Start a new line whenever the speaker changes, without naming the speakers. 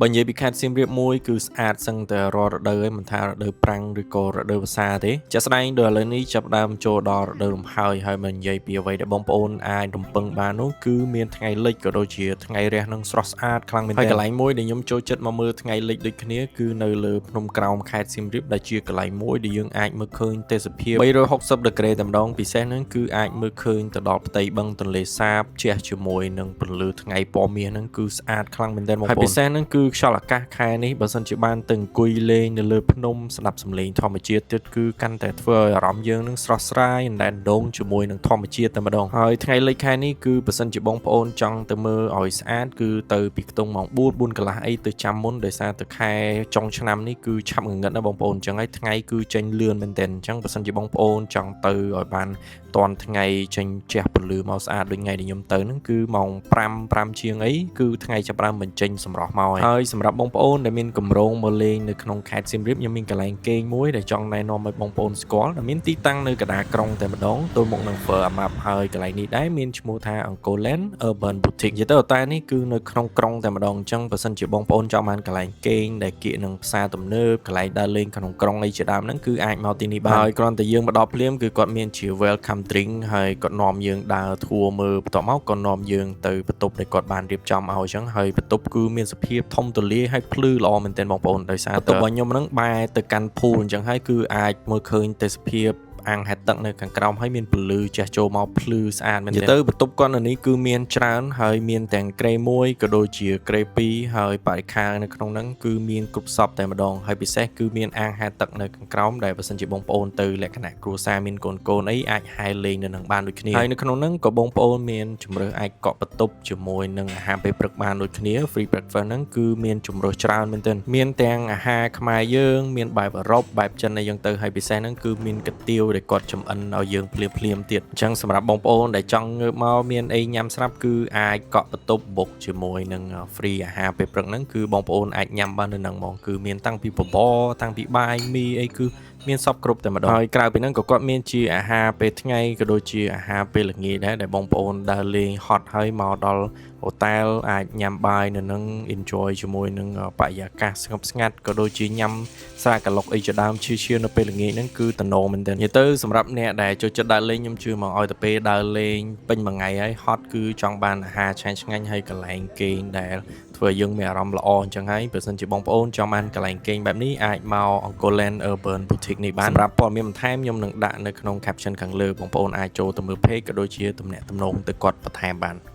បើនិយាយពីខេត្តសៀមរាបមួយគឺស្អាតសឹងតែរាល់រដូវឯងមិនថារដូវប្រាំងឬក៏រដូវវស្សាទេជាក់ស្ដែងដល់ឥឡូវនេះចាប់ដើមចូលដល់រដូវរំហើយមិននិយាយពីអ្វីដែលបងប្អូនអាចរំពឹងបាននោះគឺមានថ្ងៃលិចក៏ដូចជាថ្ងៃរះនឹងស្រស់ស្អាតខ្លាំងមែនទែនហើយកន្លែងមួយដែលខ្ញុំចូលចិត្តមកមើលថ្ងៃលិចដូចគ្នាគឺនៅលើភ្នំក្រោមខេត្តសៀមរាបដែលជាកន្លែងមួយដែលយើងអាចមើលឃើញទេសភាព360ដឺក្រេតែម្ដងពិសេសហ្នឹងគឺអាចមើលឃើញទៅដល់ផ្ទៃបឹងទន្លេសាបជះជាមួយនឹងពន្លឺថ្ងៃពណ៌មាសហ្នឹងគឺស្អាតខ្លាំងមែនទែនបងប្អូនហើយពិសេសហ្នឹងគឺខ្យល់អាកាសខែនេះបើសិនជាបានទៅអង្គុយលេងនៅលើភ្នំស្ដាប់សំឡេងធម្មជាតិទៀតគឺកាន់តែធ្វើឲ្យអារម្មណ៍យើងនឹងស្រស់ស្រាយអណ្ដែតដងជាមួយនឹងធម្មជាតិតែម្ដងហើយថ្ងៃលិចខែនេះគឺបើសិនជាបងប្អូនចង់ទៅមើលឲ្យស្អាតគឺទៅពីខ្ទង់ម៉ោង4 កន្លះអីទៅចាំមុនដោយសារទៅខែចុងឆ្នាំនេះគឺឆាប់ងងឹតណាបងប្អូនអញ្ចឹងហើយថ្ងៃគឺចេញលឿនមែនទែនអញ្ចឹងបើសិនជាបងប្អូនចង់ទៅឲ្យបានតាន់ថ្ងៃចេញជះពន្លឺមកស្អាតដូចថ្ងៃដែលខ្ញុំទៅហ្នឹងគឺម៉ោង5ជាងអីគឺថ្ងៃចាប់ផ្ដើមបញ្ចេញសម្រស់មកហើយសម្រាប់បងប្អូនដែលមានកម្រងមកលេងនៅក្នុងខេត្តសៀមរាបខ្ញុំមានកន្លែងគេងមួយដែលចង់ណែនាំឲ្យបងប្អូនស្គាល់ដែលមានទីតាំងនៅកណ្ដាលក្រុងតែម្ដងទល់មុខនឹង Fur Map ហើយកន្លែងនេះដែរមានឈ្មោះថា Angkor Land Urban Boutique និយាយទៅតែនេះគឺនៅក្នុងក្រុងតែម្ដងអញ្ចឹងបើសិនជាបងប្អូនចង់បានកន្លែងគេងដែលគៀកនឹងផ្សារទំនើបកន្លែងដើរលេងក្នុងក្រុងអីជាដើមហ្នឹងគឺអាចមកទីនេះបានហើយគ្រាន់តែយើងមកដល់ភ្លាមគឺគាត់មានជា welcome drink ហើយគាត់នាំយើងដើរធួមើលបន្ទាប់មកគាត់នាំយើងទៅបន្ទប់ដែលគាត់បានរៀបចំឲ្យអញ្ចឹងហើយបន្ទប់គឺមានសភាពធំទូលាយហើយភ្លឺល្អមែនទែនបងប្អូនដោយសារបន្ទប់របស់ខ្ញុំហ្នឹងបែរទៅកាន់ភូលអញ្ចឹងហើយគឺអាចមើលឃើញទេសភាពអាងហែតទឹកនៅខាងក្រោមហើយមានពន្លឺជះចូលមកភ្លឺស្អាតមែនទេទៅបន្ទប់គាត់នៅនេះគឺមានច្រើនហើយមានទាំងក្រេ1ក៏ដូចជាក្រេ2ហើយបរិខានៅក្នុងហ្នឹងគឺមានគ្រប់សពតែម្ដងហើយពិសេសគឺមានអាងហែតទឹកនៅខាងក្រោមដែលបើសិនជាបងប្អូនទៅលក្ខណៈគ្រួសារមានកូនអីអាចហែលេងនៅនឹងបានដូចគ្នាហើយនៅក្នុងហ្នឹងក៏បងប្អូនមានជំរើសអាចកក់បន្ទប់ជាមួយនឹងអាហារពេលព្រឹកបានដូចគ្នា free breakfast ហ្នឹងគឺមានជំរើសច្រើនមែនទែនមានទាំងអាហារខ្មែរយើងមានបែបអឺរ៉ុបបែបចិនអីចឹងទៅហើយពិសេសហ្នឹងគឺមានកាទៀវដែលគាត់ចំអិនឲ្យយើងភ្លាមទៀតអញ្ចឹងសម្រាប់បងប្អូនដែលចង់ងើបមកមានអីញ៉ាំស្រាប់គឺអាចកក់បន្ទប់បុកជាមួយនឹង free អាហារពេលព្រឹកហ្នឹងគឺបងប្អូនអាចញ៉ាំបាននៅហ្នឹងហ្មងគឺមានតាំងពីបបរតាំងពីបាយមីអីគឺមានសពគ្រប់តែម្ដងហើយក្រៅពីហ្នឹងក៏គាត់មានជាអាហារពេលថ្ងៃក៏ដូចជាអាហារពេលល្ងាចដែរដែលបងប្អូនដើរលេងហត់ហើយមកដល់ហូតែលអាចញ៉ាំបាយនៅនឹង enjoy ជាមួយនឹងបរិយាកាសស្ងប់ស្ងាត់ក៏ដូចជាញ៉ាំស្រាកាឡុកអីជាដើមឈឺនៅពេលល្ងាចហ្នឹងគឺតំណមែនទែននិយាយទៅសម្រាប់អ្នកដែលចូលចិត្តដើរលេងខ្ញុំជឿមកឲ្យទៅពេលដើរលេងពេញមួយថ្ងៃហើយហត់គឺចង់បានអាហារឆ្ងាញ់ហើយកន្លែងគេងដែលធ្វើឲ្យយើងមានអារម្មណ៍ល្អអញ្ចឹងហើយបើសិនជាបងប្អូនចង់បានកន្លែងគេងបែបនេះអាចមក Angkor Land Urban Boutique នេះបានសម្រាប់ព័ត៌មានបន្ថែមខ្ញុំនឹងដាក់នៅក្នុង caption ខាងលើបងប្អូនអាចចូលទៅមើល page ក៏ដូចជាទំនាក់ទំនងទៅគាត់បន្ថែមបាន